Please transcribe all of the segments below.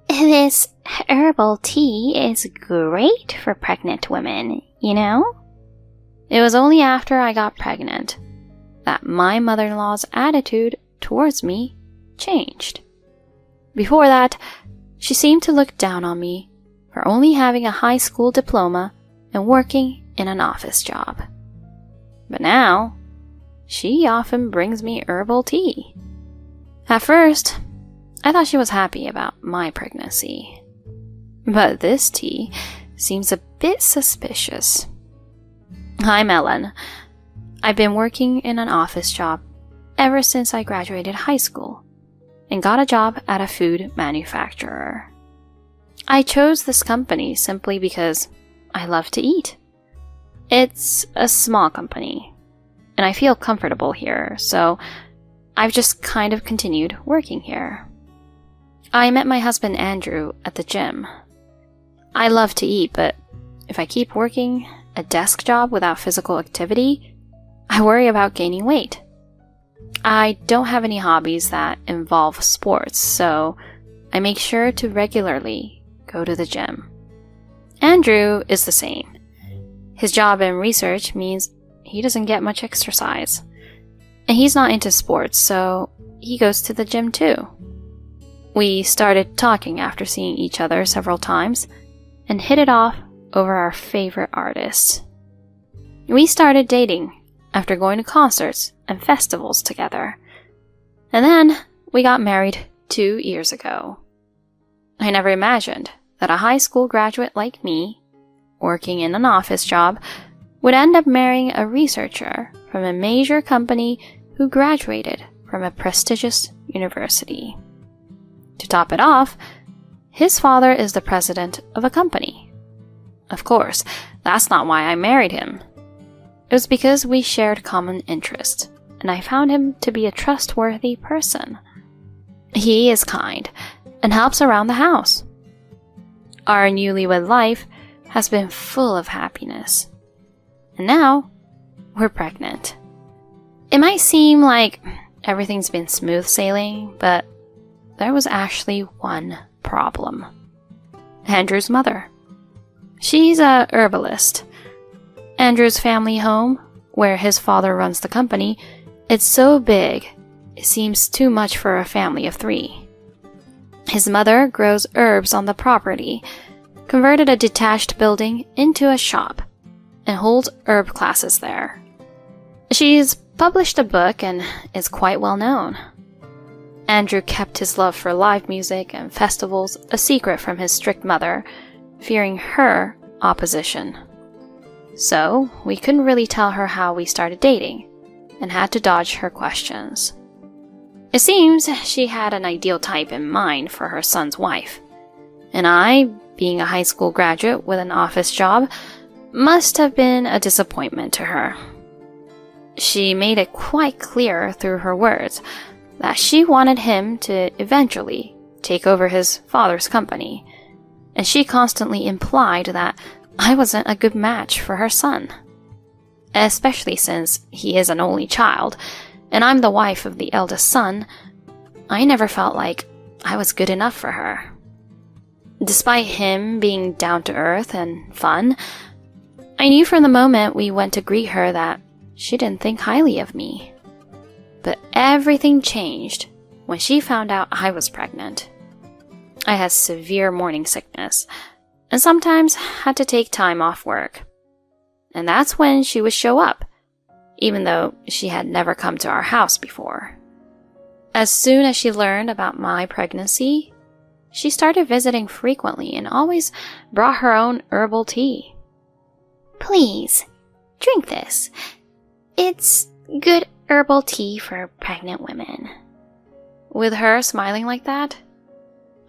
This herbal tea is great for pregnant women, you know? It was only after I got pregnant that my mother-in-law's attitude towards me changed. Before that, she seemed to look down on me for only having a high school diploma and working in an office job. But now, she often brings me herbal tea. At first, I thought she was happy about my pregnancy. But this tea seems a bit suspicious. I'm Ellen. I've been working in an office job ever since I graduated high school and got a job at a food manufacturer. I chose this company simply because I love to eat. It's a small company, and I feel comfortable here, so I've just kind of continued working here. I met my husband Andrew at the gym. I love to eat, but if I keep working a desk job without physical activity, I worry about gaining weight. I don't have any hobbies that involve sports, so I make sure to regularly go to the gym. Andrew is the same. His job in research means he doesn't get much exercise. And he's not into sports, so he goes to the gym too. We started talking after seeing each other several times and hit it off over our favorite artists. We started dating after going to concerts and festivals together. And then we got married 2 years ago. I never imagined that a high school graduate like me, working in an office job, would end up marrying a researcher from a major company who graduated from a prestigious university. To top it off, his father is the president of a company. Of course, that's not why I married him. It was because we shared common interests, and I found him to be a trustworthy person. He is kind and helps around the house. Our newlywed life has been full of happiness. And now, we're pregnant. It might seem like everything's been smooth sailing, but there was actually one problem. Andrew's mother. She's a herbalist. Andrew's family home, where his father runs the company, it's so big, it seems too much for a family of 3. His mother grows herbs on the property, converted a detached building into a shop, and holds herb classes there. She's published a book and is quite well known. Andrew kept his love for live music and festivals a secret from his strict mother, fearing her opposition. So, we couldn't really tell her how we started dating, and had to dodge her questions. It seems she had an ideal type in mind for her son's wife, and I, being a high school graduate with an office job, must have been a disappointment to her. She made it quite clear through her words that she wanted him to eventually take over his father's company, and she constantly implied that I wasn't a good match for her son. Especially since he is an only child, and I'm the wife of the eldest son, I never felt like I was good enough for her. Despite him being down to earth and fun, I knew from the moment we went to greet her that she didn't think highly of me. But everything changed when she found out I was pregnant. I had severe morning sickness, and sometimes had to take time off work. And that's when she would show up, even though she had never come to our house before. As soon as she learned about my pregnancy, she started visiting frequently and always brought her own herbal tea. Please, drink this. It's good herbal tea for pregnant women. With her smiling like that,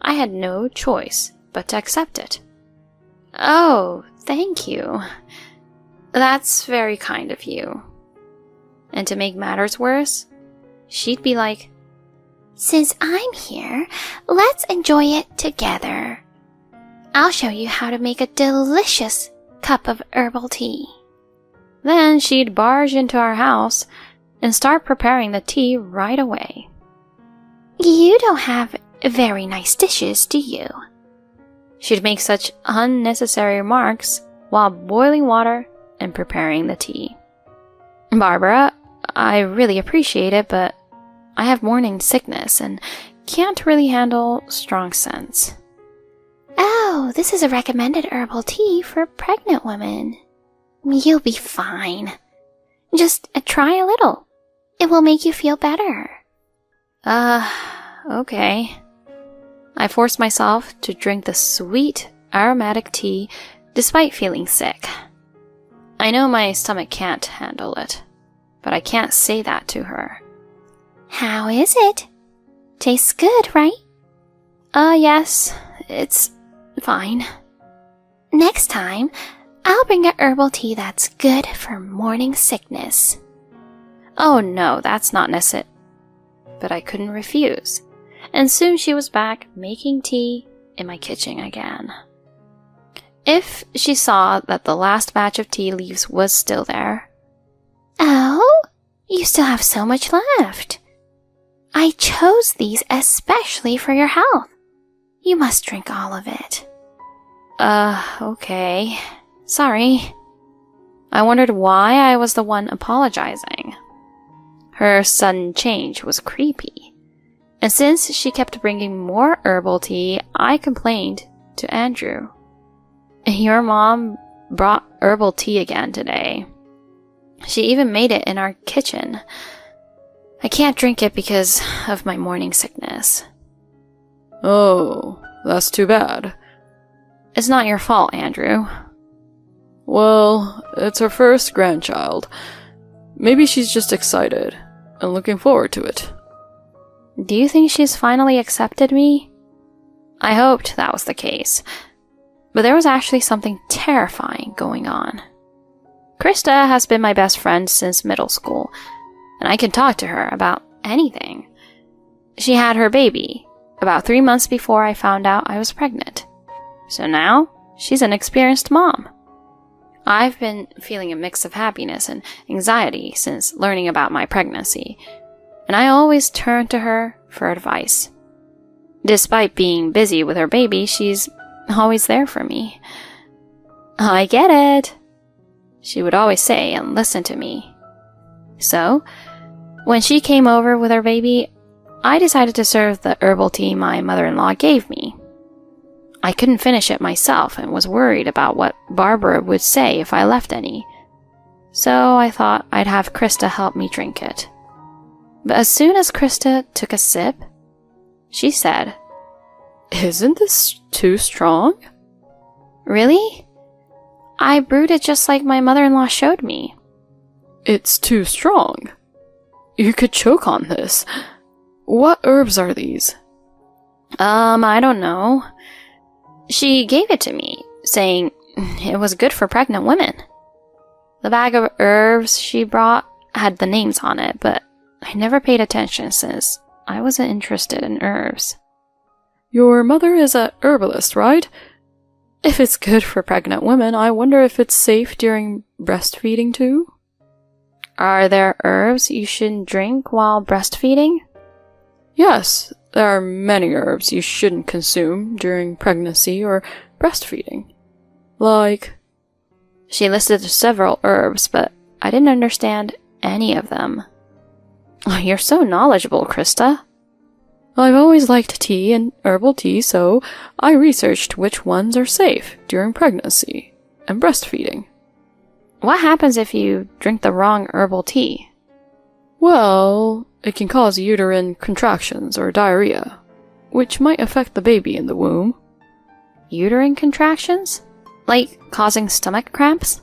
I had no choice but to accept it. Oh, thank you. That's very kind of you. And to make matters worse, she'd be like, since I'm here, let's enjoy it together. I'll show you how to make a delicious cup of herbal tea. Then she'd barge into our house and start preparing the tea right away. You don't have very nice dishes, do you?" She'd make such unnecessary remarks while boiling water and preparing the tea. "Barbara, I really appreciate it, but I have morning sickness and can't really handle strong scents." "Oh, this is a recommended herbal tea for pregnant women. You'll be fine. Just try a little. It will make you feel better." Okay. I forced myself to drink the sweet, aromatic tea despite feeling sick. I know my stomach can't handle it, but I can't say that to her. "How is it? Tastes good, right?" Yes, it's fine. "Next time, I'll bring a herbal tea that's good for morning sickness." "Oh no, that's not necessary." But I couldn't refuse, and soon she was back making tea in my kitchen again. If she saw that the last batch of tea leaves was still there. "Oh, you still have so much left. I chose these especially for your health. You must drink all of it." Okay. Sorry. I wondered why I was the one apologizing. Her sudden change was creepy. And since she kept bringing more herbal tea, I complained to Andrew. "Your mom brought herbal tea again today. She even made it in our kitchen. I can't drink it because of my morning sickness." "Oh, that's too bad." "It's not your fault, Andrew." "Well, it's her first grandchild. Maybe she's just excited and looking forward to it." "Do you think she's finally accepted me?" I hoped that was the case, but there was actually something terrifying going on. Krista has been my best friend since middle school, and I can talk to her about anything. She had her baby about 3 months before I found out I was pregnant. So now, she's an experienced mom. I've been feeling a mix of happiness and anxiety since learning about my pregnancy, and I always turn to her for advice. Despite being busy with her baby, she's always there for me. "I get it," she would always say and listen to me. So, when she came over with her baby, I decided to serve the herbal tea my mother-in-law gave me. I couldn't finish it myself and was worried about what Barbara would say if I left any. So I thought I'd have Krista help me drink it. But as soon as Krista took a sip, she said, "Isn't this too strong?" "Really? I brewed it just like my mother-in-law showed me." "It's too strong. You could choke on this. What herbs are these?" I don't know. She gave it to me, saying it was good for pregnant women. The bag of herbs she brought had the names on it, but I never paid attention since I wasn't interested in herbs. "Your mother is a herbalist, right? If it's good for pregnant women, I wonder if it's safe during breastfeeding too?" "Are there herbs you shouldn't drink while breastfeeding?" "Yes, there are many herbs you shouldn't consume during pregnancy or breastfeeding. Like..." She listed several herbs, but I didn't understand any of them. "You're so knowledgeable, Krista." "I've always liked tea and herbal tea, so I researched which ones are safe during pregnancy and breastfeeding." "What happens if you drink the wrong herbal tea?" "Well, it can cause uterine contractions or diarrhea, which might affect the baby in the womb." "Uterine contractions? Like causing stomach cramps?"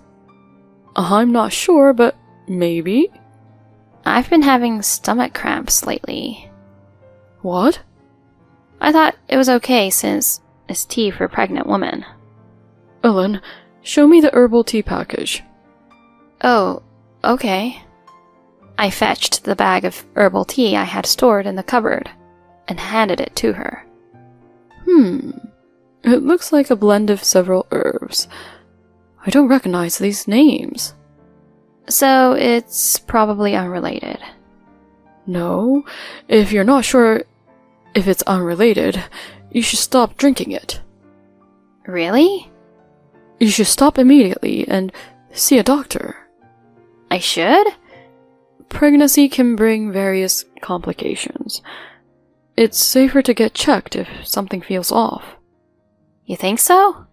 "I'm not sure, but maybe." "I've been having stomach cramps lately." "What?" I thought it was okay since it's tea for pregnant women. "Ellen, show me the herbal tea package." "Oh, okay." I fetched the bag of herbal tea I had stored in the cupboard and handed it to her. It looks like a blend of several herbs. I don't recognize these names." "So it's probably unrelated." "No, if you're not sure, If it's unrelated, you should stop drinking it. Really? You should stop immediately and see a doctor. I should? Pregnancy can bring various complications. It's safer to get checked if something feels off. You think so?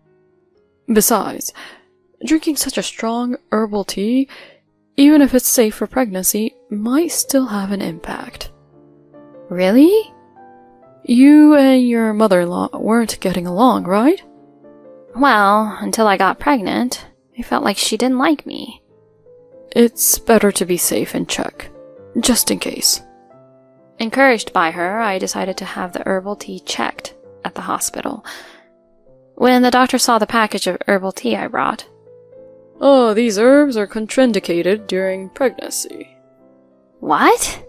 Besides, drinking such a strong herbal tea, even if it's safe for pregnancy, might still have an impact. Really? You and your mother-in-law weren't getting along, right? Well, until I got pregnant, I felt like she didn't like me. It's better to be safe and check, just in case. Encouraged by her, I decided to have the herbal tea checked at the hospital. When the doctor saw the package of herbal tea I brought, "Oh, these herbs are contraindicated during pregnancy." What?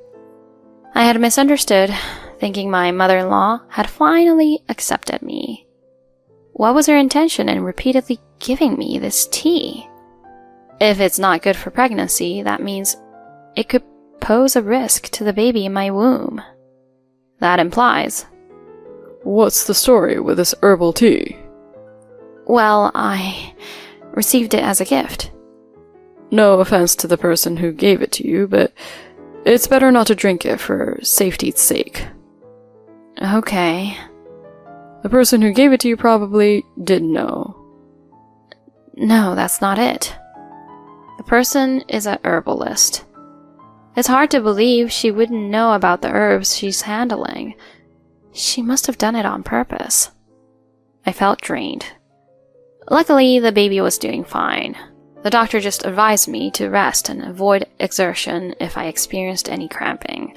I had misunderstood, thinking my mother-in-law had finally accepted me. What was her intention in repeatedly giving me this tea? If it's not good for pregnancy, that means it could pose a risk to the baby in my womb. That implies... What's the story with this herbal tea? Well, I received it as a gift. No offense to the person who gave it to you, but it's better not to drink it for safety's sake. Okay. The person who gave it to you probably didn't know. No, that's not it. The person is a herbalist. It's hard to believe she wouldn't know about the herbs she's handling. She must have done it on purpose. I felt drained. Luckily, the baby was doing fine. The doctor just advised me to rest and avoid exertion if I experienced any cramping.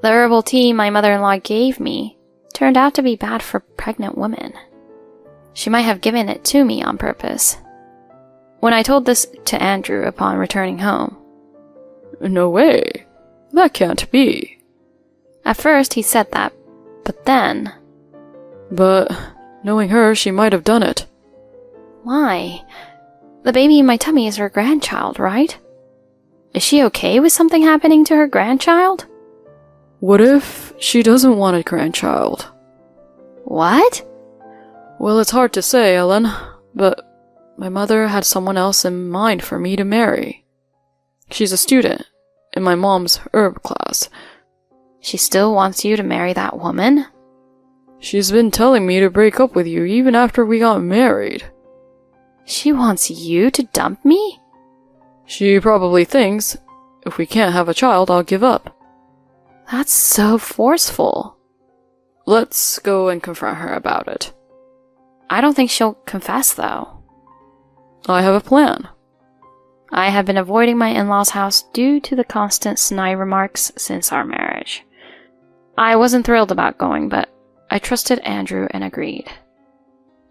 The herbal tea my mother-in-law gave me turned out to be bad for pregnant women. She might have given it to me on purpose. When I told this to Andrew upon returning home, "No way. That can't be." At first he said that, but then... But knowing her, she might have done it. Why? The baby in my tummy is her grandchild, right? Is she okay with something happening to her grandchild? What if she doesn't want a grandchild? What? Well, it's hard to say, Ellen, but my mother had someone else in mind for me to marry. She's a student in my mom's herb class. She still wants you to marry that woman? She's been telling me to break up with you even after we got married. She wants you to dump me? She probably thinks, if we can't have a child, I'll give up. That's so forceful. Let's go and confront her about it. I don't think she'll confess, though. I have a plan. I have been avoiding my in-laws' house due to the constant snide remarks since our marriage. I wasn't thrilled about going, but I trusted Andrew and agreed.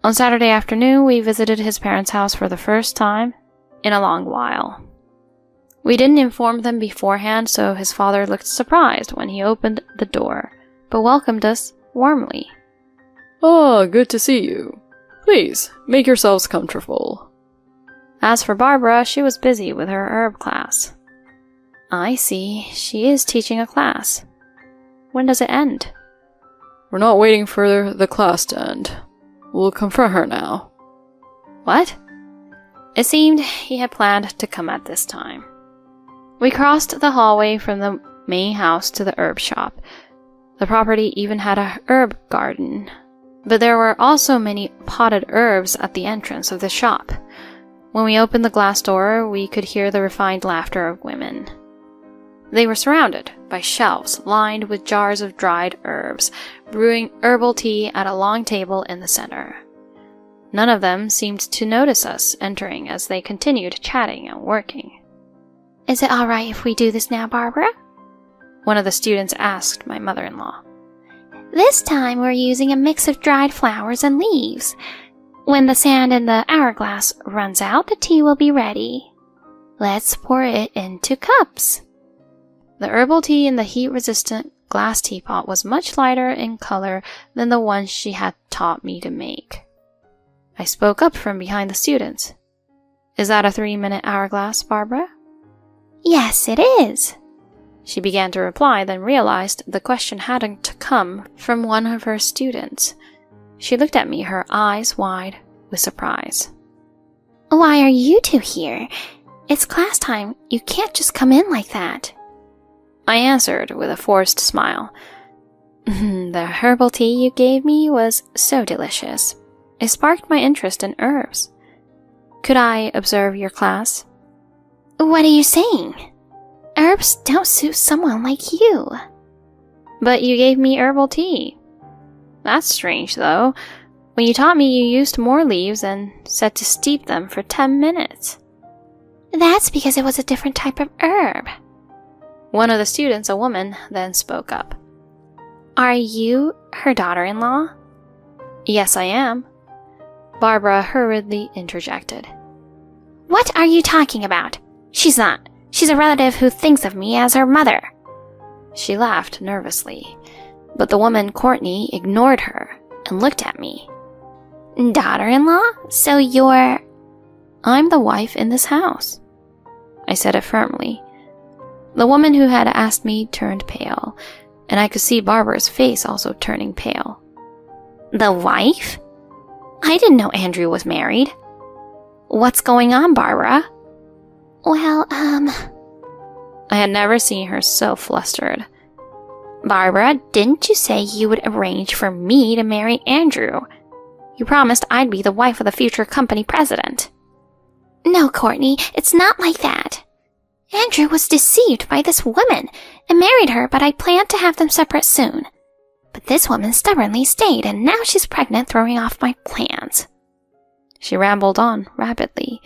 On Saturday afternoon, we visited his parents' house for the first time in a long while. We didn't inform them beforehand, so his father looked surprised when he opened the door, but welcomed us warmly. "Oh, good to see you. Please, make yourselves comfortable." As for Barbara, she was busy with her herb class. I see, she is teaching a class. When does it end? We're not waiting for the class to end. We'll confront her now. What? It seemed he had planned to come at this time. We crossed the hallway from the main house to the herb shop. The property even had a herb garden, but there were also many potted herbs at the entrance of the shop. When we opened the glass door, we could hear the refined laughter of women. They were surrounded by shelves lined with jars of dried herbs, brewing herbal tea at a long table in the center. None of them seemed to notice us entering as they continued chatting and working. "Is it all right if we do this now, Barbara?" one of the students asked my mother-in-law. "This time we're using a mix of dried flowers and leaves. When the sand in the hourglass runs out, the tea will be ready. Let's pour it into cups." The herbal tea in the heat-resistant glass teapot was much lighter in color than the one she had taught me to make. I spoke up from behind the students. "Is that a 3-minute hourglass, Barbara?" "Yes, it is." She began to reply, then realized the question hadn't come from one of her students. She looked at me, her eyes wide with surprise. "Why are you two here? It's class time. You can't just come in like that." I answered with a forced smile. "The herbal tea you gave me was so delicious. It sparked my interest in herbs. Could I observe your class?" "What are you saying? Herbs don't suit someone like you." "But you gave me herbal tea." "That's strange, though. When you taught me, you used more leaves and said to steep them for 10 minutes. "That's because it was a different type of herb." One of the students, a woman, then spoke up. "Are you her daughter-in-law?" "Yes, I am." Barbara hurriedly interjected. "What are you talking about? She's not. She's a relative who thinks of me as her mother." She laughed nervously, but the woman, Courtney, ignored her and looked at me. "Daughter-in-law? So you're—" "I'm the wife in this house." I said it firmly. The woman who had asked me turned pale, and I could see Barbara's face also turning pale. "The wife? I didn't know Andrew was married. What's going on, Barbara?" "Well, I had never seen her so flustered. "Barbara, didn't you say you would arrange for me to marry Andrew? You promised I'd be the wife of the future company president." "No, Courtney, it's not like that. Andrew was deceived by this woman and married her, but I planned to have them separate soon. But this woman stubbornly stayed, and now she's pregnant, throwing off my plans." She rambled on rapidly.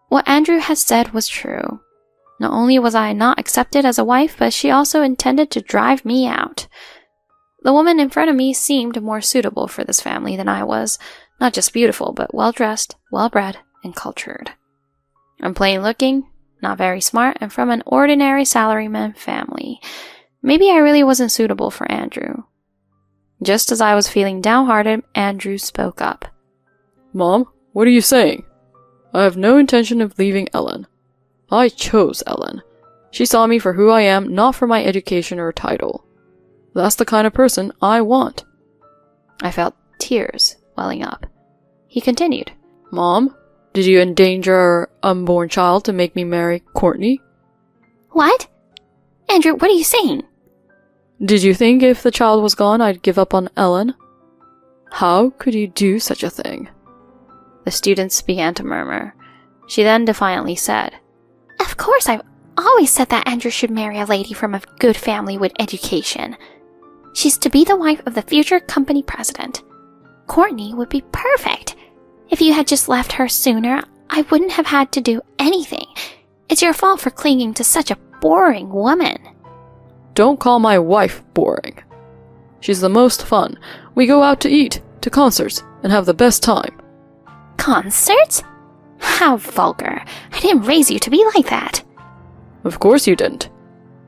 What Andrew had said was true. Not only was I not accepted as a wife, but she also intended to drive me out. The woman in front of me seemed more suitable for this family than I was, not just beautiful, but well-dressed, well-bred, and cultured. I'm plain looking, not very smart, and from an ordinary salaryman family. Maybe I really wasn't suitable for Andrew. Just as I was feeling downhearted, Andrew spoke up. "Mom, what are you saying? I have no intention of leaving Ellen. I chose Ellen. She saw me for who I am, not for my education or title. That's the kind of person I want." I felt tears welling up. He continued. "Mom, did you endanger our unborn child to make me marry Courtney?" "What? Andrew, what are you saying?" "Did you think if the child was gone, I'd give up on Ellen? How could you do such a thing?" The students began to murmur. She then defiantly said, "Of course, I've always said that Andrew should marry a lady from a good family with education. She's to be the wife of the future company president. Courtney would be perfect. If you had just left her sooner, I wouldn't have had to do anything. It's your fault for clinging to such a boring woman." "Don't call my wife boring. She's the most fun. We go out to eat, to concerts, and have the best time." "Concerts? How vulgar. I didn't raise you to be like that." "Of course you didn't.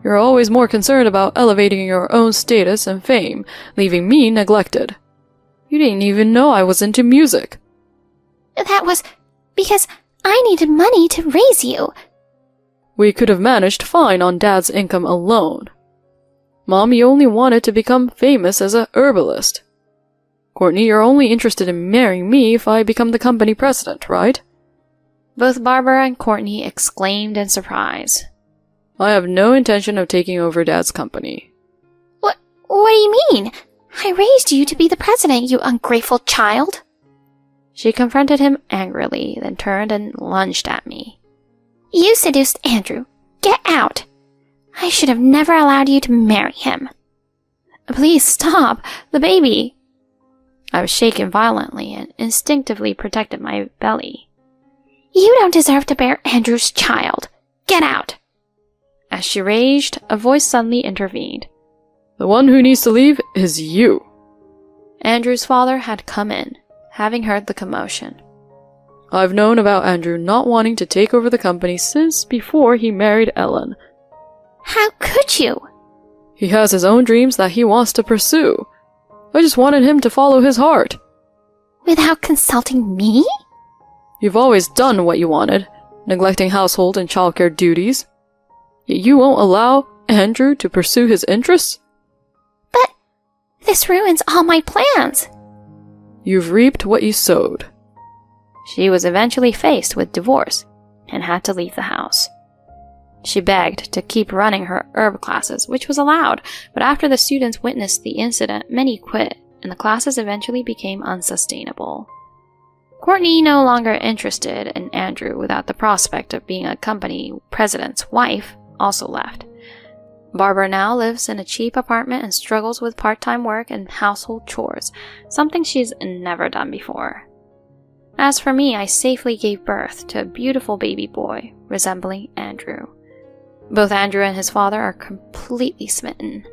You're always more concerned about elevating your own status and fame, leaving me neglected. You didn't even know I was into music." "That was because I needed money to raise you." "We could have managed fine on Dad's income alone. Mom, you only wanted to become famous as a herbalist. Courtney, you're only interested in marrying me if I become the company president, right?" Both Barbara and Courtney exclaimed in surprise. "I have no intention of taking over Dad's company." What do you mean? I raised you to be the president, you ungrateful child." She confronted him angrily, then turned and lunged at me. "You seduced Andrew. Get out. I should have never allowed you to marry him." "Please stop. The baby." I was shaken violently and instinctively protected my belly. "You don't deserve to bear Andrew's child. Get out." As she raged, a voice suddenly intervened. "The one who needs to leave is you." Andrew's father had come in, having heard the commotion. "I've known about Andrew not wanting to take over the company since before he married Ellen. How could you?" He has his own dreams that he wants to pursue. I just wanted him to follow his heart." "Without consulting me?" "You've always done what you wanted, neglecting household and childcare duties. Yet you won't allow Andrew to pursue his interests? But this ruins all my plans. You've reaped what you sowed. She was eventually faced with divorce and had to leave the house. She begged to keep running her herb classes, which was allowed, but after the students witnessed the incident, many quit, and the classes eventually became unsustainable. Courtney, no longer interested in Andrew without the prospect of being a company president's wife, also left. Barbara now lives in a cheap apartment and struggles with part-time work and household chores, something she's never done before. As for me, I safely gave birth to a beautiful baby boy resembling Andrew. Both Andrew and his father are completely smitten.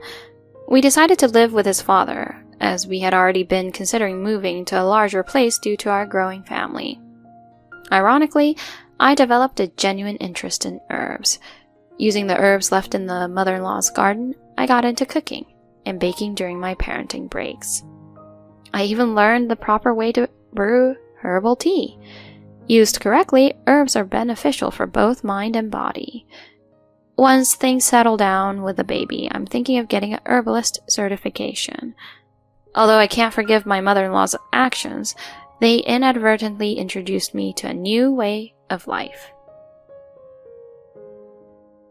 We decided to live with his father, as we had already been considering moving to a larger place due to our growing family. Ironically, I developed a genuine interest in herbs. Using the herbs left in the mother-in-law's garden, I got into cooking and baking during my parenting breaks. I even learned the proper way to brew herbal tea. Used correctly, herbs are beneficial for both mind and body. Once things settle down with the baby, I'm thinking of getting an herbalist certification. Although I can't forgive my mother-in-law's actions, they inadvertently introduced me to a new way of life.